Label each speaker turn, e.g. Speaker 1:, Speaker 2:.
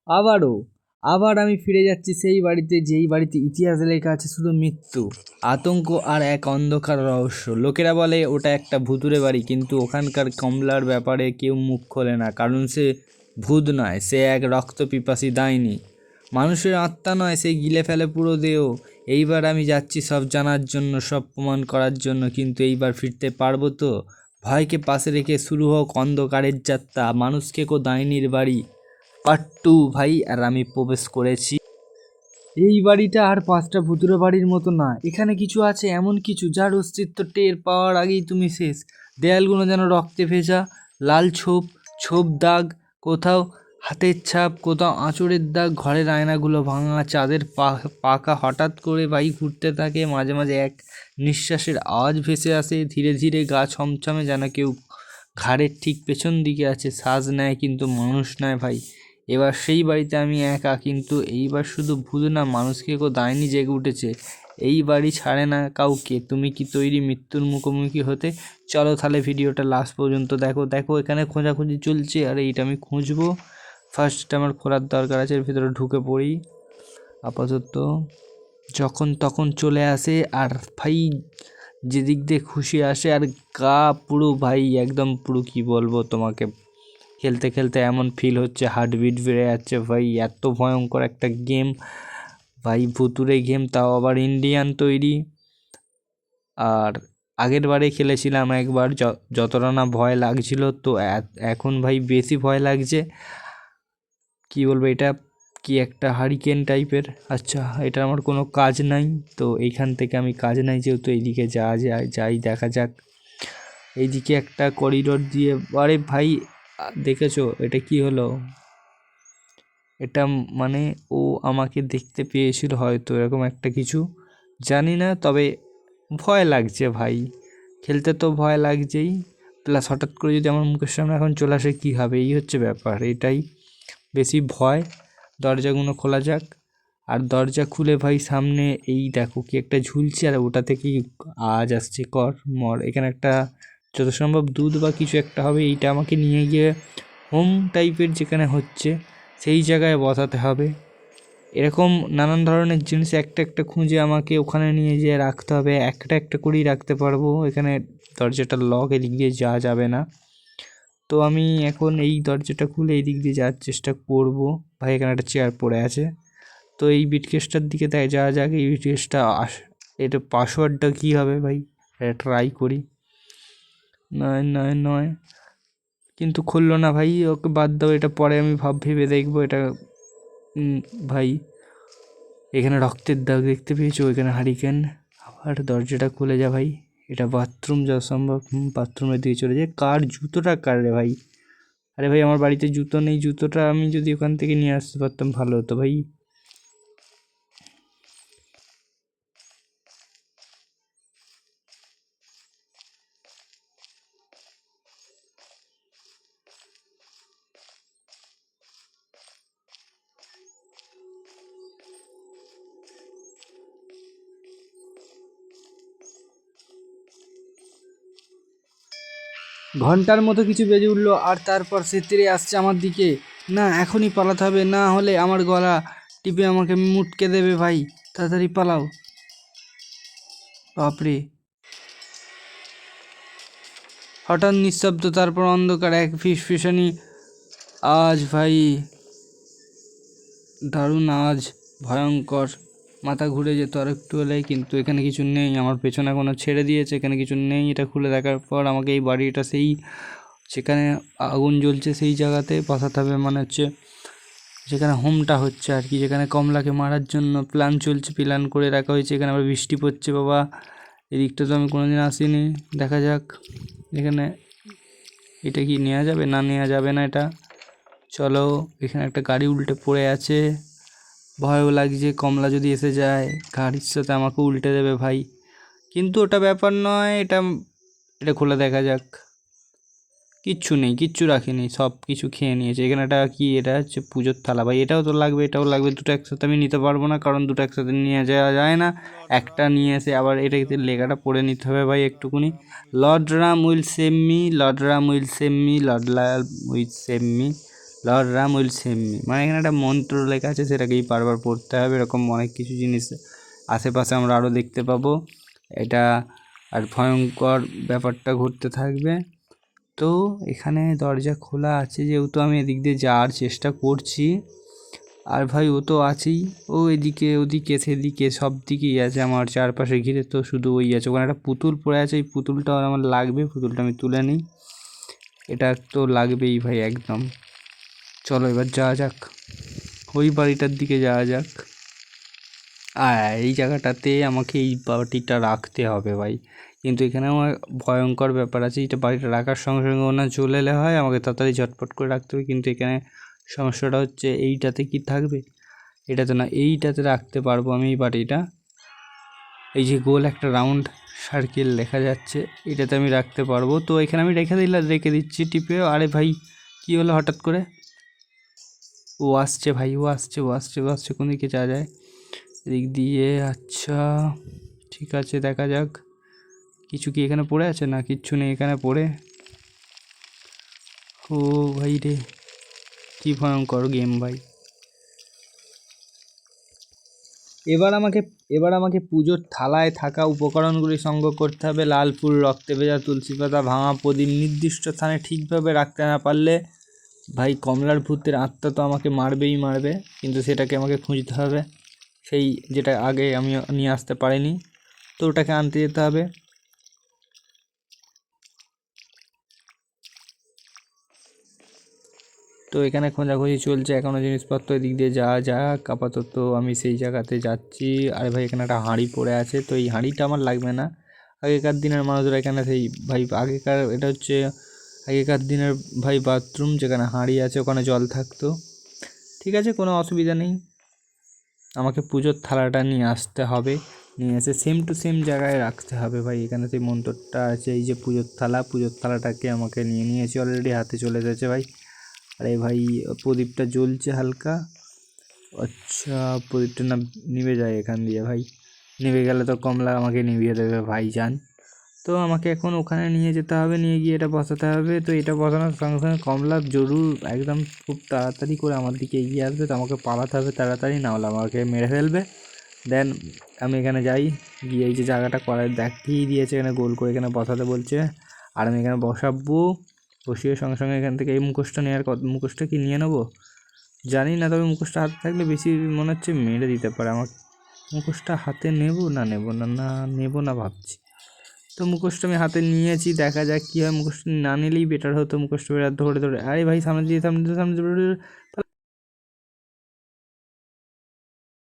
Speaker 1: আবারও আবার আমি ফিরে যাচ্ছি সেই বাড়িতে, যেই বাড়িতে ইতিহাস লেখা আছে শুধু মৃত্যু, আতঙ্ক আর এক অন্ধকার রহস্য। লোকেরা বলে ওটা একটা ভুতুরে বাড়ি, কিন্তু ওখানকার কমলার ব্যাপারে কেউ মুখ খোলে না, কারণ সে ভূত নয়, সে এক রক্ত পিপাসী ডাইনি। মানুষের আত্মা নয়, সে গিলে ফেলে পুরো দেহ। এইবার আমি যাচ্ছি সব জানার জন্য, সব প্রমাণ করার জন্য, কিন্তু এইবার ফিরতে পারবো তো? ভয়কে পাশে রেখে শুরু হোক অন্ধকারের যাত্রা, মানুষকে কো ডাইনির বাড়ি পার্ট 2 ভাই। আর আমি প্রবেশ করেছি এই বাড়িটা। আর 5টা ভুতুরে বাড়ির মতো না, এখানে কিছু আছে, এমন কিছু যার অস্তিত্ব টের পাওয়ার আগেই তুমি শেষ। দেয়ালগুলো যেন রক্তে ভেজা, লাল ছোপ ছোপ দাগ, কোথাও হাতের ছাপ, কোথাও আঁচড়ের দাগ। ঘরের আয়নাগুলো ভাঙা, চাঁদের পাকা হঠাৎ করে ভাই ঘুরতে থাকে, মাঝে মাঝে এক নিঃশ্বাসের আওয়াজ ভেসে আসে ধীরে ধীরে, গা ছমছমে, যেন কেউ ঘাড়ের ঠিক পেছন দিকে আছে, শ্বাস নেয় কিন্তু মানুষ নয় ভাই। এবার সেই বাড়িতে আমি একা, কিন্তু এইবার শুধু ভূত না, মানুষকে কেউ ডাইনি জেগে উঠেছে। এই বাড়ি ছাড়ে না কাউকে। তুমি কি তৈরি মৃত্যুর মুখোমুখি হতে? চলো তাহলে ভিডিওটা লাস্ট পর্যন্ত দেখো। দেখো এখানে খোঁজাখুঁজি চলছে, আর এইটা আমি খুঁজবো। ফার্স্ট আমার খোলার দরকার আছে, এর ভিতরে ঢুকে পড়ি। আপাতত যখন তখন চলে আসে, আর ভাই যেদিক দিয়ে খুশি আসে, আর গা পুরো ভাই একদম পুরো কি বলবো তোমাকে, খেলতে খেলতে এমন ফিল হচ্ছে হার্টবিট বেড়ে যাচ্ছে ভাই। এত ভয়ঙ্কর একটা গেম ভাই, ভুতুরে গেম, তাও আবার ইন্ডিয়ান তৈরি। আর আগের বারে খেলেছিলাম একবার, যতটা না ভয় লাগছিল, তো এখন ভাই বেশি ভয় লাগছে। কি বলবো, এটা কি একটা হারিকেন টাইপের। আচ্ছা, এটা আমার কোনো কাজ নাই, তো এইখান থেকে আমি কাজ নাই যেহেতু, এইদিকে যাই দেখা যাক। এইদিকে একটা করিডোর দিয়ে, আরে ভাই দেখেছো এটা কি হলো? এটা মানে ও আমাকে দেখতে পেয়েছিল হয়তো, এরকম একটা কিছু, জানি না, তবে ভয় লাগছে ভাই। খেলতে তো ভয় লাগছেই, প্লাস হঠাৎ করে যদি আমার মুখের সামনে এখন চলে আসে কী হবে, এই হচ্ছে ব্যাপার, এটাই বেশি ভয়। দরজাগুলো খোলা যাক। আর দরজা খুলে ভাই সামনে এই দেখো কি একটা ঝুলছে, আর ওটা থেকেই আওয়াজ আসছে, কর মর। এখানে একটা যত সম্ভব দুধ বা কিছু একটা হবে, এইটা আমাকে নিয়ে গিয়ে হোম টাইপের যেখানে হচ্ছে সেই জায়গায় বসাতে হবে। এরকম নানান ধরনের জিনিস একটা একটা খুঁজে আমাকে ওখানে নিয়ে যেয়ে রাখতে হবে, একটা একটা করেই রাখতে পারবো। এখানে দরজাটা লক, এদিক দিয়ে যাওয়া যাবে না। তো আমি এখন এই দরজাটা খুলে এই দিক দিয়ে যাওয়ার চেষ্টা করব। ভাই এখানে একটা চেয়ার পড়ে আছে, তো এই বিটকেসটার দিকে তাই যাওয়া যাক। এই বিটকেসটা এটা পাসওয়ার্ডটা কী হবে ভাই, এটা ট্রাই করি। 999, কিন্তু খুললো না ভাই, ওকে বাদ দাও, এটা পরে আমি ভেবে দেখবো এটা। ভাই এখানে রক্তের দাগ দেখতে পেয়েছো, এখানে হারিকেন। আবার দরজাটা খুলে যা ভাই, এটা বাথরুম যা সম্ভব। বাথরুমের দিকে চলে যায়। কার জুতোটা কার রে ভাই? আরে ভাই আমার বাড়িতে জুতো নেই, জুতোটা আমি যদি ওখান থেকে নিয়ে আসতে পারতাম ভালো হতো ভাই। ঘন্টার মতো কিছু বেজে উঠলো, আর তারপর সে তেড়ে আসছে আমার দিকে। না, এখনই পালাতে হবে, না হলে আমার গলা টিপে আমাকে মুটকে দেবে ভাই। তাড়াতাড়ি পালাও। বাপরে, হঠাৎ নিঃশব্দ, তারপর অন্ধকার, এক ফিসফিসানি আজ ভাই, দারুণ আওয়াজ, ভয়ঙ্কর। মাথা ঘুরে যেত আর একটু হলেই, কিন্তু এখানে কিছু নেই। আমার পেছনে কোনো ছেড়ে দিয়েছে, এখানে কিছু নেই। এটা খুলে দেখার পর আমাকে এই বাড়িটা সেই যেখানে আগুন জ্বলছে সেই জায়গাতে বসাতে হবে, মানে হচ্ছে যেখানে হোমটা হচ্ছে আর কি, যেখানে কমলাকে মারার জন্য প্ল্যান চলছে, প্ল্যান করে রাখা হয়েছে। এখানে আবার বৃষ্টি পড়ছে বাবা, এদিকটা তো আমি কোনোদিন আসিনি। দেখা যাক এখানে এটা কি নেওয়া যাবে, না নেওয়া যাবে না এটা। চলো, এখানে একটা গাড়ি উল্টে পড়ে আছে, ভয়ও লাগছে, কমলা যদি এসে যায় গাড়ির সাথে আমাকে উল্টে দেবে ভাই। কিন্তু ওটা ব্যাপার নয়, এটা এটা খুলে দেখা যাক। কিচ্ছু নেই, কিচ্ছু রাখিনি, সব কিছু খেয়ে নিয়েছে। এখানে একটা কি, এটা হচ্ছে পুজোর থালা ভাই, এটাও তো লাগবে, এটাও লাগবে। দুটো একসাথে আমি নিতে পারবো না, কারণ দুটো একসাথে নিয়ে যাওয়া যায় না। একটা নিয়ে এসে আবার এটাতে লেখাটা পড়ে নিতে হবে ভাই একটুকুনি। Lord Ram will save me, Lord Ram will save me, Lord Ram will save me, Lord Ram will save me, মানে এখানে একটা মন্ত্র লেখা আছে, সেটাকেই বারবার পড়তে হবে। এরকম অনেক কিছু জিনিস আশেপাশে আমরা আরও দেখতে পাবো। এটা আর ভয়ঙ্কর ব্যাপারটা ঘটতে থাকবে। তো এখানে দরজা খোলা আছে, যেহেতু আমি এদিক দিয়ে যাওয়ার চেষ্টা করছি। আর ভাই ও তো আছেই, ও এদিকে ওদিকে সেদিকে সব দিকেই আছে, আমার চারপাশে ঘিরে তো শুধু ওই আছে। ওখানে একটা পুতুল পড়ে আছে, এই পুতুলটা আমার লাগবে, পুতুলটা আমি তুলে নিই। এটা তো লাগবেই ভাই একদম। চলো এবার যাওয়া যাক, ওই বাড়িটার দিকে যাওয়া যাক। আর এই জায়গাটাতে আমাকে এই বাটিটা রাখতে হবে ভাই, কিন্তু এখানে আমার ভয়ঙ্কর ব্যাপার আছে। এটা বাড়িটা রাখার সঙ্গে সঙ্গে ওনা চলে এলে হয়, আমাকে তাড়াতাড়ি ঝটপট করে রাখতে হবে। কিন্তু এখানে সমস্যাটা হচ্ছে এইটাতে কি থাকবে, এটাতে না, এইটাতে রাখতে পারবো আমি এই বাটিটা। এই যে গোল একটা রাউন্ড সার্কেল দেখা যাচ্ছে, এটাতে আমি রাখতে পারবো। তো এখানে আমি রেখে দিচ্ছি টিপে। আরে ভাই কী হলো হঠাৎ করে? ও আসছে ভাই, ও আসছে কোন দিকে যাওয়া যায়? এদিক দিয়ে, আচ্ছা ঠিক আছে, দেখা যাক। কিছু কি এখানে পড়ে আছে? না, কিচ্ছু নেই এখানে পড়ে। ও ভাই রে, কি ভয়ঙ্কর গেম ভাই। এবার আমাকে পুজোর থালায় থাকা উপকরণগুলি সংগ্রহ করতে হবে। লাল ফুল, রক্তে ভেজা তুলসী পাতা, ভাঙা প্রদীপ। নির্দিষ্ট স্থানে ঠিকভাবে রাখতে না পারলে ভাই কমলার ভূতের আত্মা তো আমাকে মারবেই মারবে, কিন্তু সেটাকে আমাকে খুঁজতে হবে, সেই যেটা আগে আমি নিয়ে আসতে পারিনি, তো ওটাকে আনতে যেতে হবে। তো এখানে খোঁজাখুঁজি চলছে এখনও জিনিসপত্র, এদিক দিয়ে যাওয়া যাক। আপাতত আমি সেই জায়গাতে যাচ্ছি। আরে ভাই এখানে একটা হাঁড়ি পড়ে আছে, তো এই হাঁড়িটা আমার লাগবে না। আগেকার দিনের মানুষরা এখানে সেই ভাই আগেকার, এটা হচ্ছে আগেকার দিনের ভাই বাথরুম, যেখানে হাঁড়ি আছে ওখানে জল থাকতো। ঠিক আছে, কোনো অসুবিধা নেই। আমাকে পুজোর থালাটা নিয়ে আসতে হবে, নিয়ে এসে সেম টু সেম জায়গায় রাখতে হবে ভাই। এখানে সেই মন্ত্রটা আছে, এই যে পুজোর থালাটাকে আমাকে নিয়ে নিয়েছি অলরেডি, হাতে চলে এসেছে ভাই। আরে ভাই প্রদীপটা জ্বলছে হালকা। আচ্ছা, প্রদীপটা না নিভে যায় এখান দিয়ে ভাই, নিভে গেলে তো কমলা আমাকে নিভিয়ে দেবে ভাইজান। তো আমাকে এখন ওখানে নিয়ে যেতে হবে, নিয়ে গিয়ে এটা বসাতে হবে। তো এটা বসানোর সঙ্গে সঙ্গে কমলা জরুর একদম খুব তাড়াতাড়ি করে আমার দিকে এগিয়ে আসবে, তো আমাকে পালাতে হবে তাড়াতাড়ি, না হলে আমাকে মেরে ফেলবে। দেন আমি এখানে যাই, গিয়ে এই যে জায়গাটা করার দেখিয়ে দিয়েছে, এখানে গোল করে এখানে বসাতে বলছে, আর আমি এখানে বসাবো। বসিয়ে সঙ্গে সঙ্গে এখান থেকে এই মুখোশটা নেওয়ার মুখোশটা কি নিয়ে নেবো জানি না, তবে মুখোশটা হাতে থাকলে বেশি মনে হচ্ছে মেরে দিতে পারে আমার। মুখোশটা হাতে নেব না নেব না ভাবছি। তো মুখোশটা আমি হাতে নিয়েছি, দেখা যাক কী হয়। মুখোশটা না নিলেই বেটার হতো, মুখোশটা ধরে ধরে। আরে ভাই সামনে দিয়ে